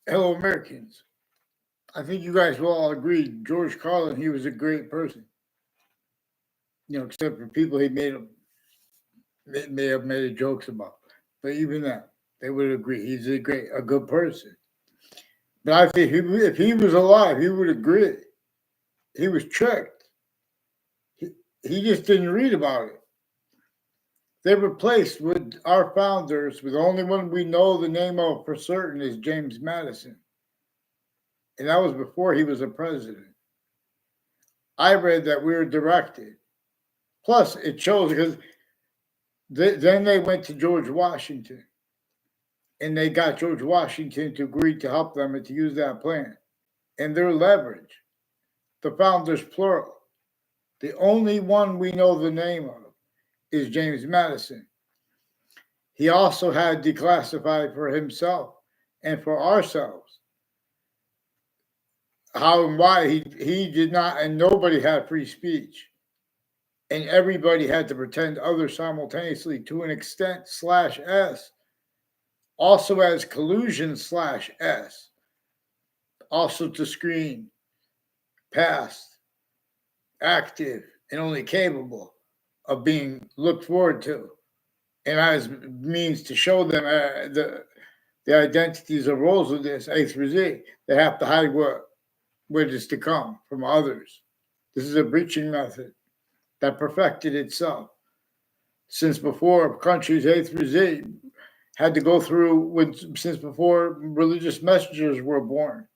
Hello, Americans. I think you guys will all agree George Carlin, he was a great person. Except for people he may have made jokes about. But even that, they would agree he's a good person. But I think if he was alive, he would agree. He was tricked. He, he just didn't read about it. They replaced with our founders, with the only one we know the name of for certain is James Madison. And that was before he was a president. I read that we were directed. Plus, it shows because then they went to George Washington and they got George Washington to agree to help them and to use that plan. And their leverage, the founders plural, the only one we know the name of is James Madison. He also had declassified for himself and for ourselves how and why he did not, and nobody had free speech. And everybody had to pretend others simultaneously to an extent /s, also as collusion /s, also to screen past, active, and only capable of being looked forward to, and as means to show them the identities of roles of this A through Z. They have to hide what is to come from others. This is a breaching method that perfected itself since before countries A through Z had to go through since before religious messengers were born.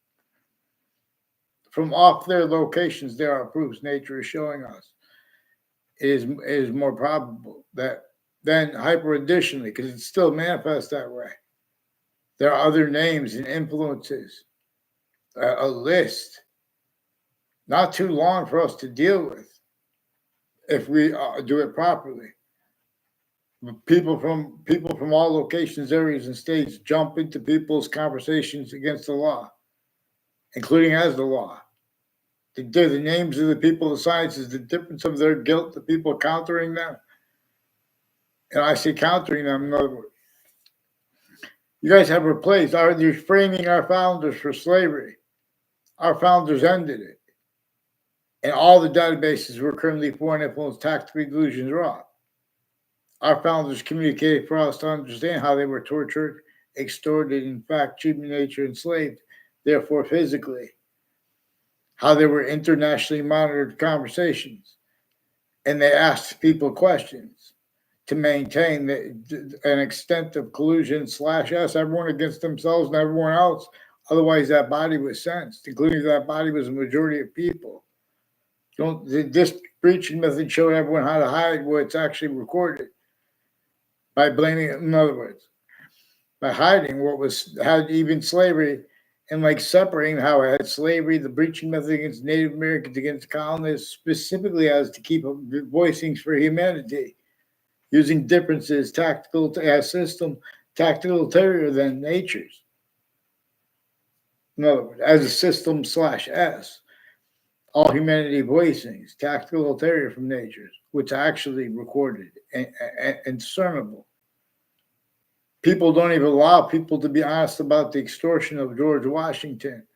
From off their locations, there are proofs nature is showing us. It is more probable that then hyper additionally, because it still manifests that way. There are other names and influences, a list, not too long for us to deal with if we do it properly. People from all locations, areas, and states jump into people's conversations against the law, including as the law. The names of the people, the sciences, the difference of their guilt, the people countering them. And I say countering them, in other words. You guys have replaced, you're framing our founders for slavery. Our founders ended it. And all the databases were criminally foreign influence, tactical delusions raw. Our founders communicated for us to understand how they were tortured, extorted, in fact, human nature enslaved, therefore physically. How they were internationally monitored conversations. And they asked people questions to maintain an extent of collusion /s, everyone against themselves and everyone else. Otherwise, that body was sensed, including that body was a majority of people. This breaching method showed everyone how to hide what's actually recorded by blaming, in other words, by hiding what had even slavery and like separating how it had slavery, the breaching method against Native Americans, against colonists, specifically as to keep voicings for humanity, using differences, tactical as system, tactical ulterior than nature's. In other words, as a system /s, all humanity voicings, tactical ulterior from nature's, which actually recorded and discernible. People don't even allow people to be honest about the extortion of George Washington,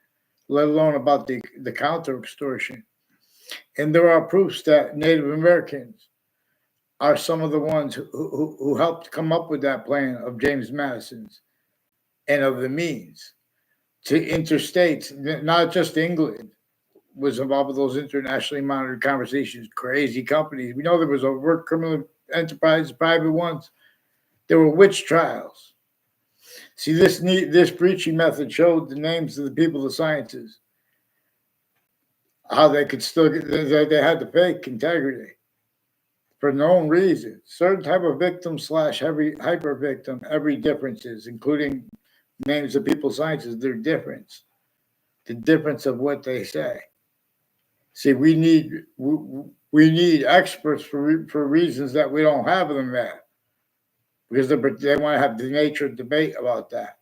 let alone about the counter extortion. And there are proofs that Native Americans are some of the ones who helped come up with that plan of James Madison's and of the means to interstates, not just England was involved with those internationally monitored conversations, crazy companies. We know there was overt criminal enterprises, private ones. There were witch trials. See, this breaching method showed the names of the people, the sciences, how they could still get, they had to fake integrity for known reasons. Certain type of victim / hyper victim, every differences, including names of people, sciences, their difference, the difference of what they say. See, we need experts for reasons that we don't have them yet, because they want to have the nature of debate about that.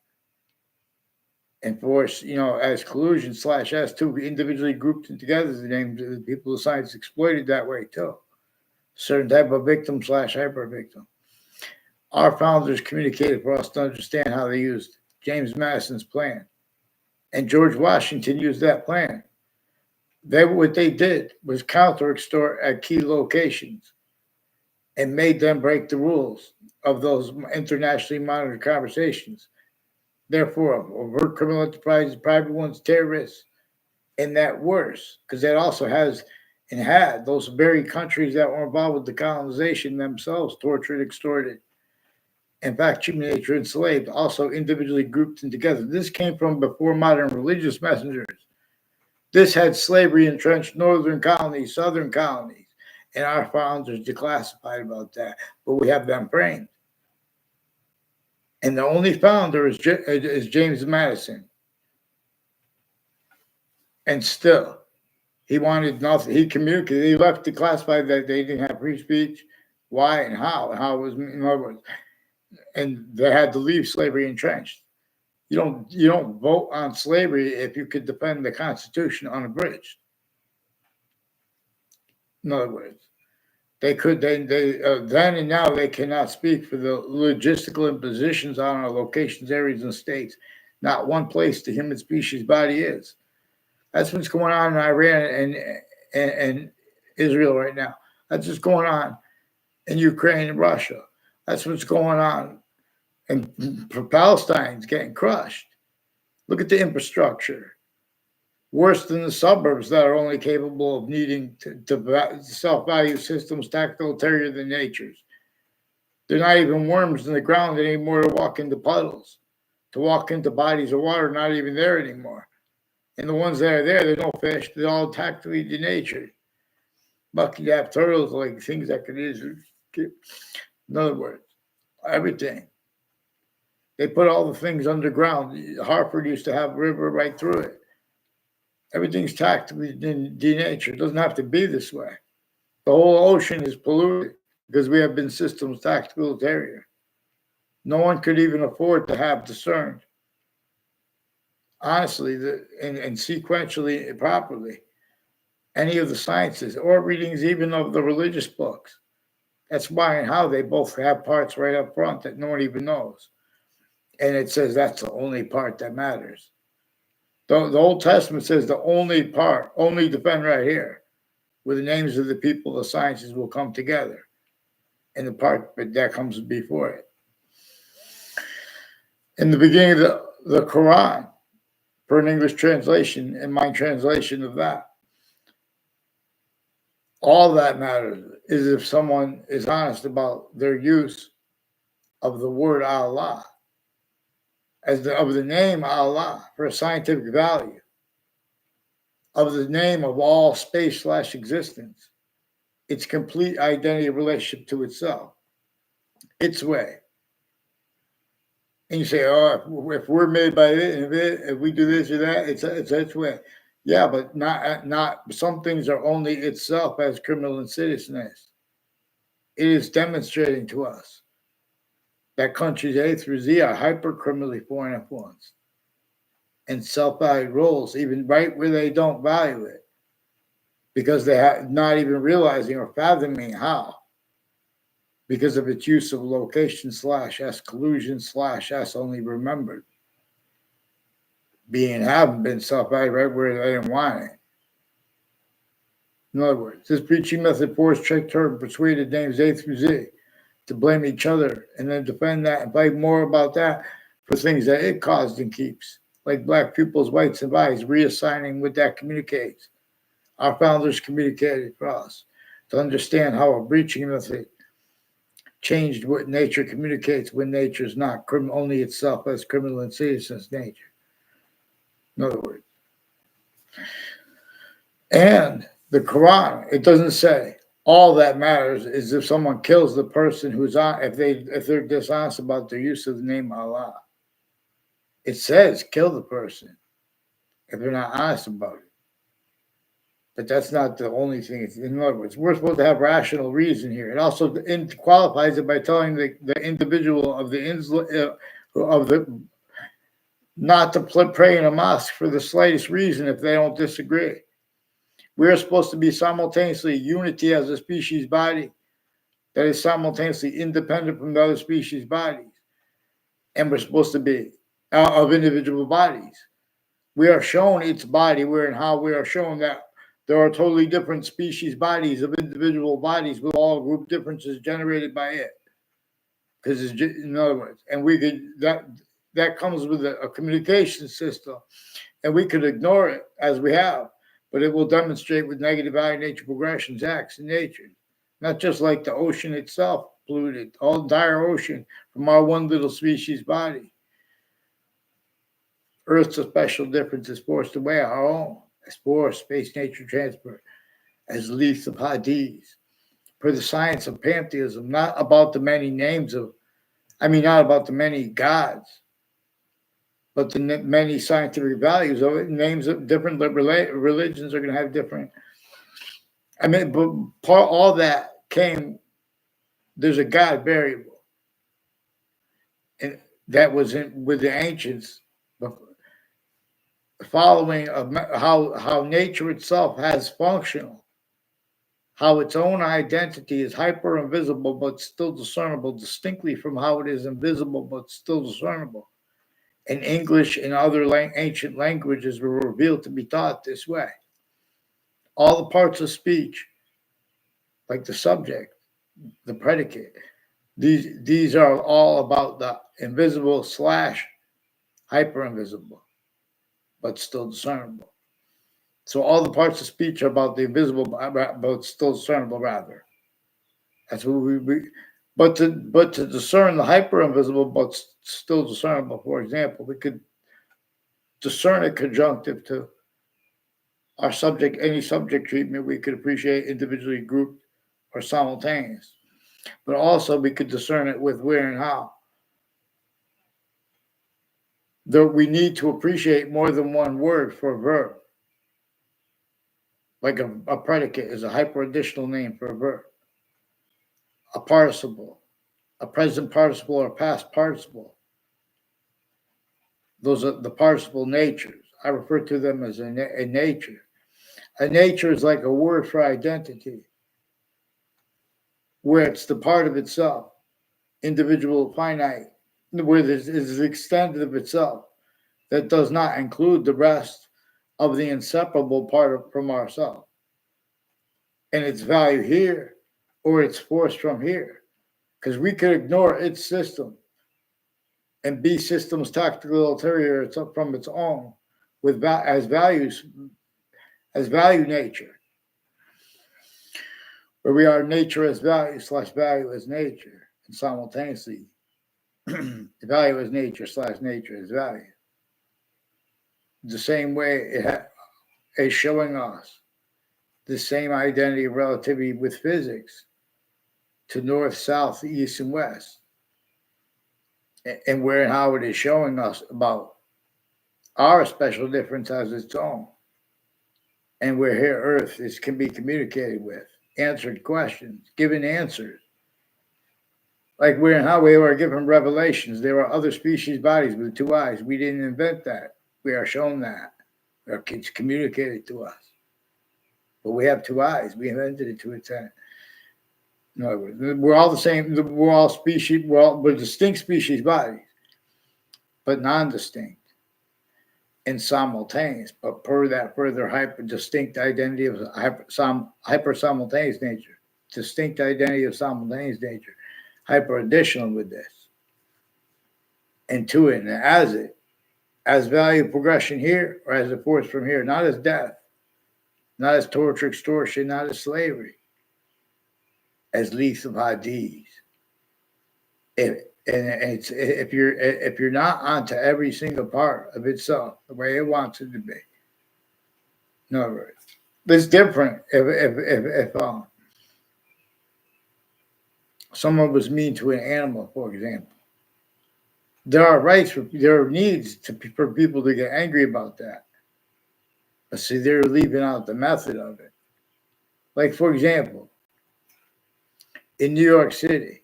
And force, as collusion /s too, individually grouped together, the names of the people of science exploited that way too. Certain type of victim / hyper victim. Our founders communicated for us to understand how they used James Madison's plan And George Washington used that plan. What they did was counter-extort at key locations and made them break the rules of those internationally monitored conversations. Therefore, overt criminal enterprises, private ones, terrorists, and that worse, because that also has and had those very countries that were involved with the colonization themselves tortured, extorted, in fact, human nature enslaved, also individually grouped and together. This came from before modern religious messengers. This had slavery entrenched northern colonies, southern colonies, and our founders declassified about that, but we have them framed. And the only founder is James Madison. And still, he wanted nothing. He communicated. He left declassified that they didn't have free speech. Why and how? And how it was, in other words, and they had to leave slavery entrenched. You don't vote on slavery if you could defend the Constitution unabridged. In other words, they then and now they cannot speak for the logistical impositions on our locations, areas, and states. Not one place the human species body is. That's what's going on in Iran and Israel right now. That's what's going on in Ukraine and Russia. That's what's going on and Palestine's getting crushed. Look at the infrastructure. Worse than the suburbs that are only capable of needing to self-value systems tactile than nature's. They're not even worms in the ground anymore to walk into puddles, to walk into bodies of water, not even there anymore. And the ones that are there, there's no fish. They're all tactically denatured. But you have turtles, like things that could easily get. In other words, everything. They put all the things underground. Hartford used to have a river right through it. Everything's tactically denatured. It doesn't have to be this way. The whole ocean is polluted because we have been systems tactile. No one could even afford to have discerned, honestly, and sequentially properly, any of the sciences or readings even of the religious books. That's why and how they both have parts right up front that no one even knows. And it says that's the only part that matters. The Old Testament says the only part, only defend right here, where the names of the people, the sciences will come together. And the part that comes before it. In the beginning of the Quran, for an English translation and my translation of that, all that matters is if someone is honest about their use of the word Allah, of the name Allah for a scientific value, of the name of all space/existence, its complete identity relationship to itself, its way. And you say, oh, if we're made by it, if we do this or that, it's its way. Yeah, but not some things are only itself as criminal insidiousness. It is demonstrating to us that countries A through Z are hyper-criminally foreign influenced and self-valued roles, even right where they don't value it, because they have not even realizing or fathoming how, because of its use of location/S collusion/S only remembered. Being haven't been self-valued right where they didn't want it. In other words, this preaching method forced, tricked, her, and persuaded names A through Z to blame each other and then defend that and fight more about that for things that it caused and keeps, like black pupils, whites, and bodies, reassigning what that communicates. Our founders communicated for us to understand how a preaching method changed what nature communicates when nature is not only itself as criminal insidiousness nature. In other words. And the Quran, it doesn't say all that matters is if someone kills the person who's on, if they're dishonest about their use of the name Allah. It says kill the person if they're not honest about it. But that's not the only thing. In other words, we're supposed to have rational reason here. It also qualifies it by telling the individual of the not to pray in a mosque for the slightest reason if they don't disagree. We're supposed to be simultaneously unity as a species body that is simultaneously independent from the other species bodies. And we're supposed to be of individual bodies. We are shown its body, where and how we are shown that there are totally different species bodies of individual bodies with all group differences generated by it. Because it's just, in other words, and we could that comes with a communication system, and we could ignore it as we have, but it will demonstrate with negative value nature progressions acts in nature, not just like the ocean itself polluted, all entire ocean from our one little species body. Earth's a special difference is forced away our own, as force, space, nature, transfer, as leaves of Hadith. Per the science of pantheism, not about the many names of, not about the many gods, but the many scientific values of it. Names of different religions are going to have different. But all that came, there's a God variable. And that was with the ancients, following of how nature itself has functional, how its own identity is hyper invisible but still discernible distinctly from how it is invisible but still discernible. And English and other ancient languages were revealed to be taught this way. All the parts of speech, like the subject, the predicate, these are all about the invisible / hyper invisible, but still discernible. So all the parts of speech are about the invisible, but still discernible. Rather, that's what we but to discern the hyper invisible, but still discernible. For example, we could discern a conjunctive to our subject, any subject treatment. We could appreciate individually, grouped, or simultaneous. But also we could discern it with where and how. Though we need to appreciate more than one word for a verb. Like a predicate is a hyper-additional name for a verb. A participle, a present participle or a past participle. Those are the participle natures. I refer to them as a nature. A nature is like a word for identity, where it's the part of itself, individual, finite, where it is the extent of itself that does not include the rest of the inseparable part from ourselves. And its value here, or its force from here. Because we could ignore its system and be systems tactical ulterior from its own with as value nature, where we are nature as value / value as nature, and simultaneously value as nature / nature as value. The same way it is showing us the same identity of relativity with physics to north, south, east, and west. And where and how it is showing us about our special difference as its own. And where here Earth can be communicated with, answered questions, given answers. Like where and how we were given revelations. There are other species bodies with 2 eyes. We didn't invent that. We are shown that. It's communicated to us. But we have 2 eyes. We invented it to its end. In other words, we're all the same. We're all species. We're distinct species bodies, but non-distinct and simultaneous. But per that further distinct identity of hyper simultaneous nature, distinct identity of simultaneous nature, hyper additional with this, and to it, and as value progression here, or as a force from here, not as death, not as torture, extortion, not as slavery. As leaves of Hadith. If you're not onto every single part of itself the way it wants it to be, no, it's different. If someone was mean to an animal, for example, there are needs for people to get angry about that. But see, they're leaving out the method of it. Like for example, in New York City,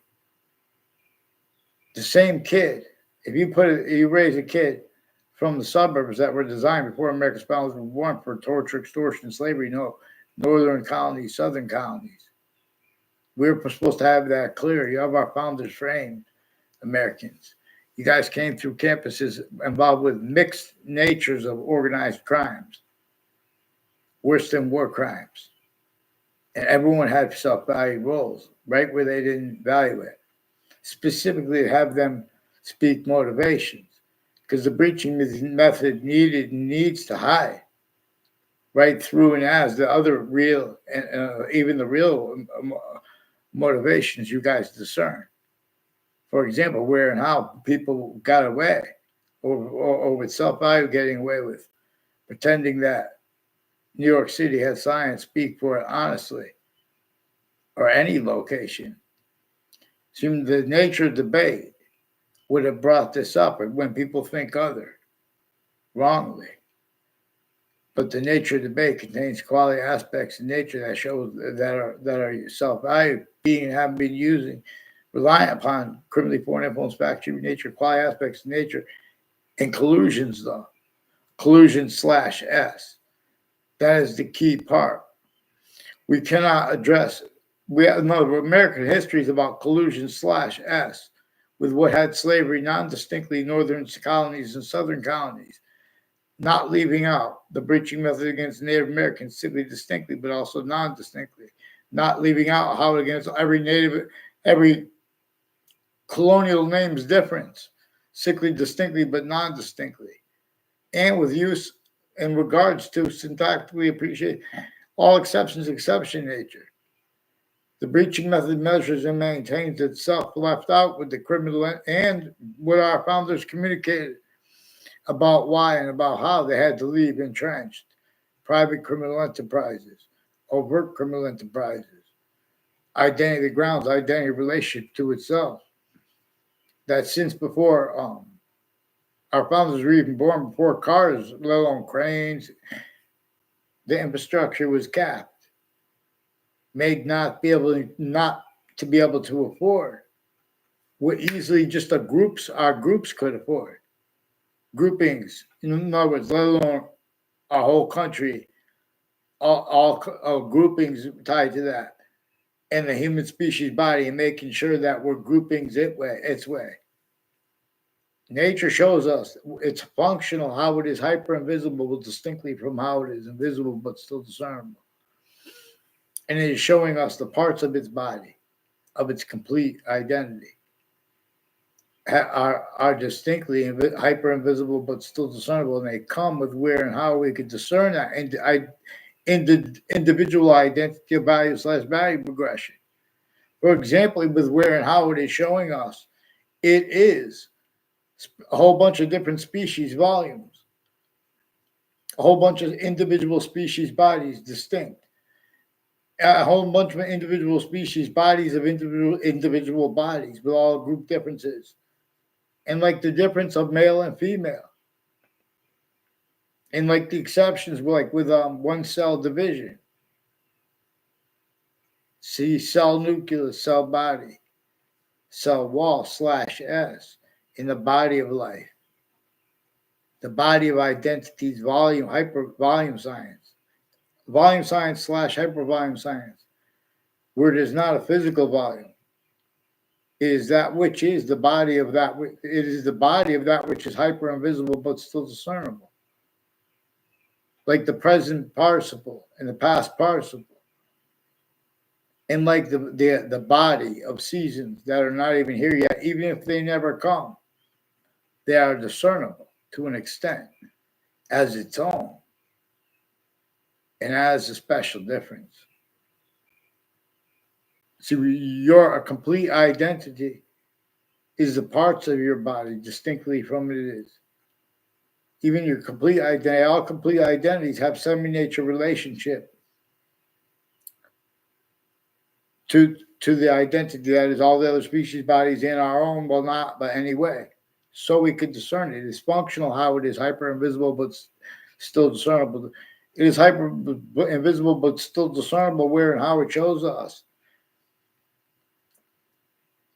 the same kid, if you raise a kid from the suburbs that were designed before America's founders were born for torture, extortion, slavery, northern colonies, southern colonies. We're supposed to have that clear. You have our founders framed, Americans. You guys came through campuses involved with mixed natures of organized crimes, worse than war crimes. And everyone had self-value roles, right where they didn't value it. Specifically, to have them speak motivations, because the breaching method needs to hide right through and as the other real and even the real motivations you guys discern. For example, where and how people got away, or with self-value getting away with, pretending that New York City has science speak for it honestly, or any location. Seems the nature of debate would have brought this up when people think other wrongly. But the nature of debate contains quality aspects of nature that show that are self-value, being and have been using, relying upon criminally foreign influence, factory nature, quality aspects of nature, and collusions though. Collusion/S. That is the key part. We cannot address American history is about collusion/S with what had slavery non-distinctly northern colonies and southern colonies, not leaving out the breaching method against Native Americans simply distinctly, but also non-distinctly, not leaving out how against every colonial name's difference, simply distinctly, but non-distinctly, and with use in regards to syntactically appreciate all exceptions, exception nature. The breaching method measures and maintains itself left out with the criminal and what our founders communicated about why and about how they had to leave entrenched private criminal enterprises, overt criminal enterprises, identity grounds, identity relationship to itself. That since before our founders were even born, before cars, let alone cranes, the infrastructure was capped, made not to be able to afford what easily just our groups could afford. Groupings, in other words, let alone a whole country, all groupings tied to that, and the human species body, and making sure that we're groupings its way. Nature shows us it's functional, how it is hyper invisible distinctly from how it is invisible but still discernible. And it is showing us the parts of its body, of its complete identity, are distinctly hyper invisible but still discernible, and they come with where and how we could discern that in the individual identity of value/value progression. For example, with where and how it is showing us, it is a whole bunch of different species volumes, a whole bunch of individual species bodies distinct, a whole bunch of individual species bodies of individual bodies with all group differences, and like the difference of male and female, and like the exceptions like with one cell division. See cell nucleus, cell body, cell wall/S in the body of life. The body of identities, volume, hypervolume science. Volume science/hypervolume science, where it is not a physical volume. It is that which is the body of that. It is the body of that which is hyper invisible but still discernible. Like the present participle and the past participle. And like the body of seasons that are not even here yet, even if they never come, they are discernible to an extent as its own and as a special difference. See, your complete identity is the parts of your body distinctly from it is. Even your complete identity, all complete identities have semi-nature relationship to the identity that is all the other species bodies in our own, well, not, but anyway. So we could discern it. It is functional how it is hyper invisible, but still discernible. It is hyper invisible, but still discernible where and how it shows us.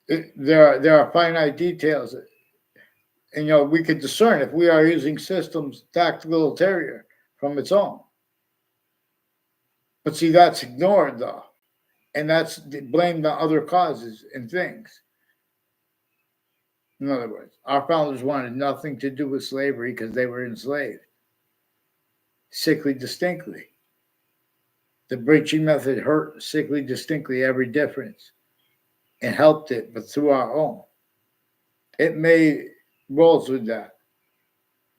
There are finite details. And, we could discern if we are using systems tactical ulterior from its own. But see, that's ignored, though. And that's blamed on other causes and things. In other words, our founders wanted nothing to do with slavery because they were enslaved. Sickly distinctly. The breaching method hurt sickly distinctly every difference and helped it, but through our own. It made roles with that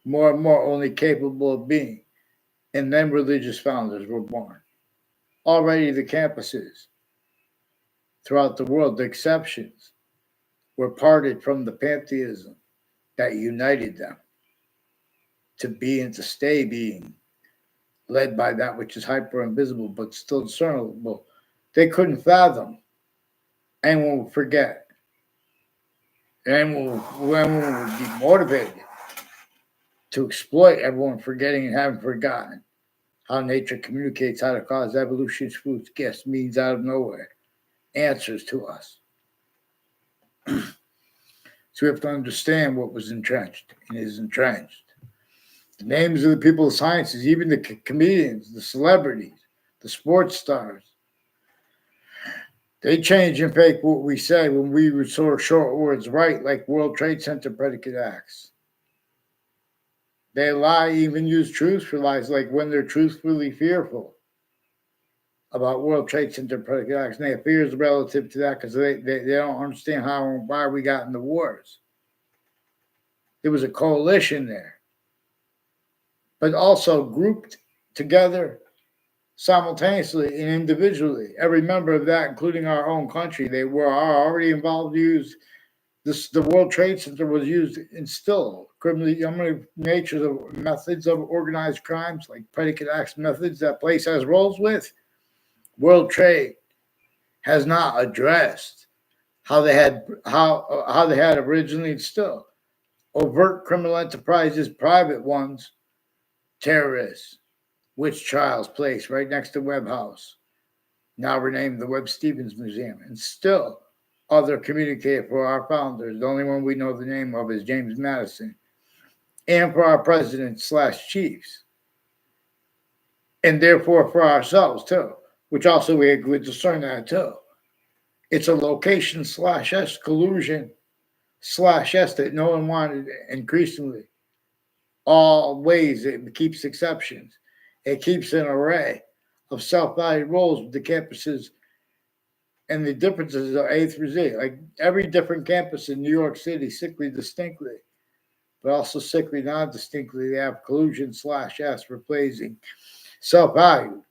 more and more only capable of being. And then religious founders were born. Already the campuses throughout the world, the exceptions, were parted from the pantheism that united them to be and to stay being, led by that which is hyper invisible but still discernible. They couldn't fathom. Anyone would forget. Anyone would be motivated to exploit everyone forgetting and having forgotten how nature communicates how to cause evolution, fruits, gifts, means out of nowhere, answers to us. So we have to understand what was entrenched and is entrenched. The names of the people of sciences, even the comedians, the celebrities, the sports stars, they change and fake what we say when we would sort of short words right, like World Trade Center predicate acts. They lie, even use truth for lies, like when they're truthfully fearful about World Trade Center predicate acts. And they have fears relative to that because they don't understand how and why we got in the wars. There was a coalition there, but also grouped together simultaneously and individually. Every member of that, including our own country, they were already involved to use this. The World Trade Center was used to instill criminal natures of methods of organized crimes, like predicate acts methods that place has roles with. World Trade has not addressed how they had originally instilled overt criminal enterprises, private ones, terrorists, witch trials place right next to Webb House, now renamed the Webb Stevens Museum, and still other communicator for our founders. The only one we know the name of is James Madison, and for our presidents / chiefs, and therefore for ourselves too, which also we discern that too. It's a location /S collusion /S that no one wanted increasingly. Always it keeps exceptions. It keeps an array of self-valued roles with the campuses and the differences are A through Z. Like every different campus in New York City, sickly distinctly, but also sickly non-distinctly, they have collusion /S replacing self-value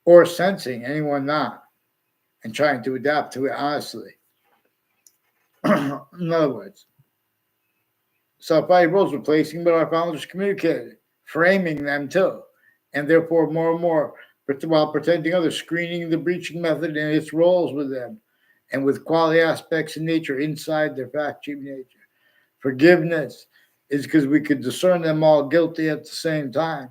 or sensing anyone not and trying to adapt to it honestly. In other words, self-valued roles replacing, but our founders communicated, framing them too, and therefore more and more, while pretending others, screening the breaching method and its roles with them, and with quality aspects in nature inside their fact-sheet nature. Forgiveness is because we could discern them all guilty at the same time.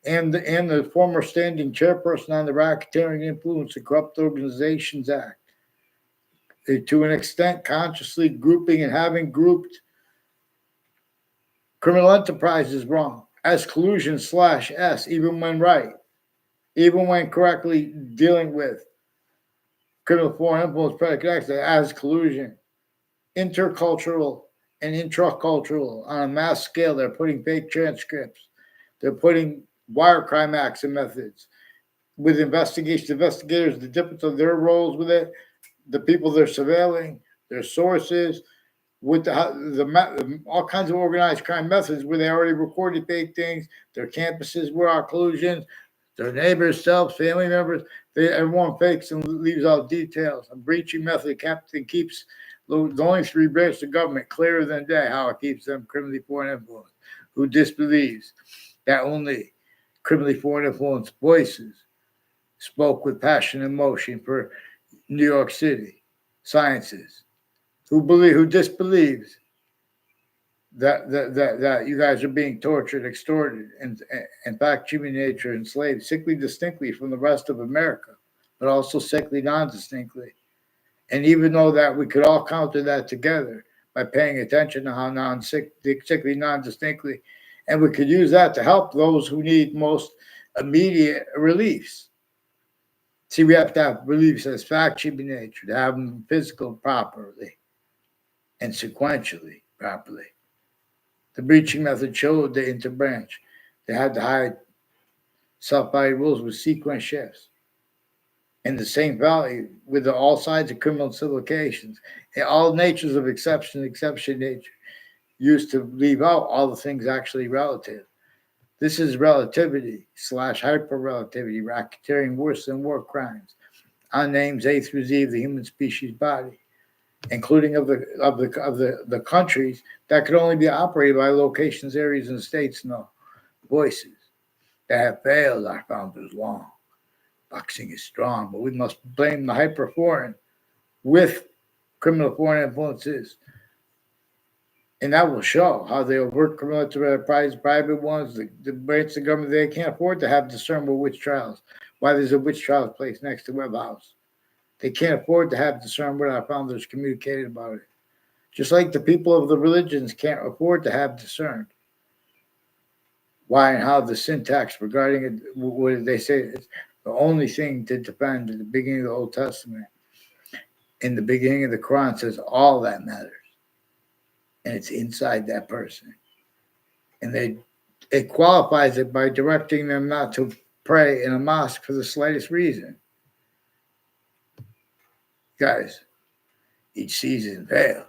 And the former standing chairperson on the Racketeering Influence and Corrupt Organizations Act, to an extent consciously grouping and having grouped criminal enterprises wrong as collusion /S, even when right, even when correctly dealing with criminal foreign influence predicate acts as collusion, intercultural and intracultural on a mass scale. They're putting fake transcripts. They're putting wire crime acts and methods with investigators, the difference of their roles with it, the people they're surveilling, their sources, with all kinds of organized crime methods where they already recorded fake things, their campuses were our collusions, their neighbors, selves, family members, everyone fakes and leaves out details. A breaching method keeps the only three branches of government clearer than day, how it keeps them criminally foreign influence, who disbelieves that only criminally foreign influence voices spoke with passion and emotion for New York City sciences, who disbelieves that you guys are being tortured, extorted, and in fact, human nature enslaved, sickly distinctly from the rest of America, but also sickly non-distinctly. And even though that we could all counter that together by paying attention to how sickly non-distinctly, and we could use that to help those who need most immediate reliefs. See, we have to have reliefs as fact-sheet nature, to have them physical properly. and sequentially, properly. The breaching method showed the interbranch. They had to hide self-body rules with sequence shifts. In the same valley, with all sides of criminal and civil cases, and all natures of exception nature, used to leave out all the things actually relative. This is relativity / hyper-relativity, racketeering worse than war crimes on names A through Z of the human species body, including of the countries that could only be operated by locations, areas, and states. No voices that have failed our founders long. Boxing is strong, but we must blame the hyper-foreign with criminal foreign influences. And that will show how they overt criminal enterprise, private ones, the branch of government, they can't afford to have discernment witch trials. Why there's a witch trials place next to Webb House. They can't afford to have discernment what our founders communicated about it. Just like the people of the religions can't afford to have discerned why and how the syntax regarding it, what did they say? It's the only thing to defend at the beginning of the Old Testament. In the beginning of the Quran says all that matters. And it's inside that person. And it qualifies it by directing them not to pray in a mosque for the slightest reason. Guys, each season fail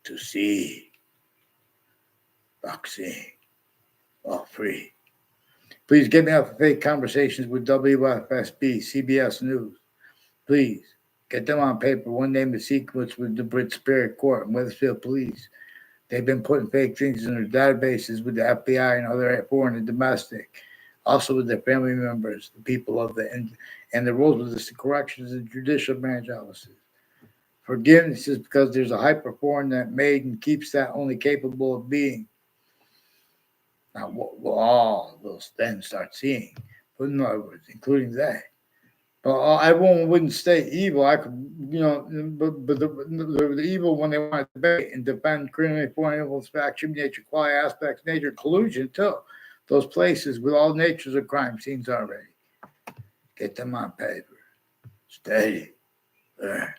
to see boxing all free. Please get me off of fake conversations with WFSB, CBS News. Please get them on paper. One name is sequence with the Brit Spirit Court and Wethersfield Police. They've been putting fake things in their databases with the FBI and other foreign and domestic, also with their family members, the people of and the roles of the corrections and judicial branch offices. Forgiveness is because there's a hyper-foreign that made and keeps that only capable of being. Now, what will all those then start seeing? But in other words, including they. But everyone wouldn't stay evil. I could, but the evil when they want to debate and defend criminally foreign influence, faction, nature, quality aspects, nature, collusion too. Those places with all natures of crime scenes already. Get them on paper. Steady. There.